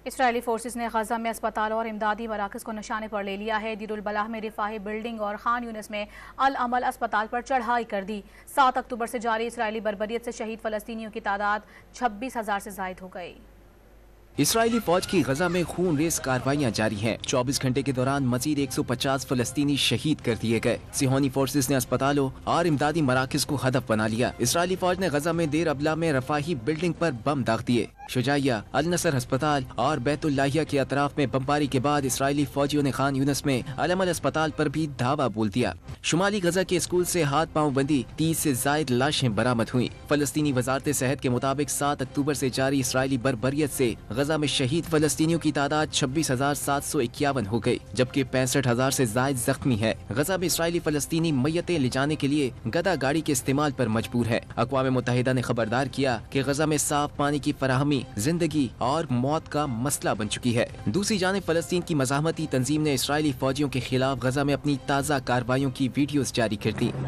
اسرائیلی forces نے غزہ میں اسپتالوں اور امدادی مراکز کو نشانے پر لے لیا ہے۔ دیر البلح میں رفاہی بلڈنگ اور خان یونس میں العمل اسپتال پر چڑھائی کر دی۔ 7 اکتوبر سے جاری اسرائیلی بربریت سے شہید فلسطینیوں کی تعداد 26,000 سے زائد ہو گئی۔ اسرائیلی فوج کی غزہ میں خون ریز کارروائیاں جاری ہیں۔ 24 گھنٹے کے دوران مزید 150 فلسطینی شہید کر دیے گئے۔ صہیونی فورسز نے اسپتالوں اور امدادی مراکز کو ہدف بنا لیا۔ اسرائیلی فوج نے غزہ میں دیر ابلا میں رفاہی بلڈنگ پر بم داغ دیے۔ شجاعیہ، النصر ہسپتال اور بیت اللہیہ کے اطراف میں بمباری کے بعد اسرائیلی فوجیوں نے خان یونس میں العمل اسپتال پر بھی دھاوا بول دیا۔ شمالی غزہ کے اسکول سے ہاتھ پاؤں بندی 30 سے زائد لاشیں برآمد ہوئیں۔ فلسطینی وزارت صحت کے مطابق 7 اکتوبر سے جاری اسرائیلی بربریت سے غزہ میں شہید فلسطینیوں کی تعداد 26,751 ہو گئی، جبکہ 65,000 سے زائد زخمی ہے۔ غزہ میں اسرائیلی فلسطینی میتیں لے جانے کے لیے گدا گاڑی کے استعمال پر مجبور ہے۔ اقوام متحدہ نے خبردار کیا کہ غزہ میں صاف پانی کی فراہمی زندگی اور موت کا مسئلہ بن چکی ہے۔ دوسری جانب فلسطین کی مزاحمتی تنظیم نے اسرائیلی فوجیوں کے خلاف غزہ میں اپنی تازہ کارروائیوں کی ویڈیوز جاری کر دی۔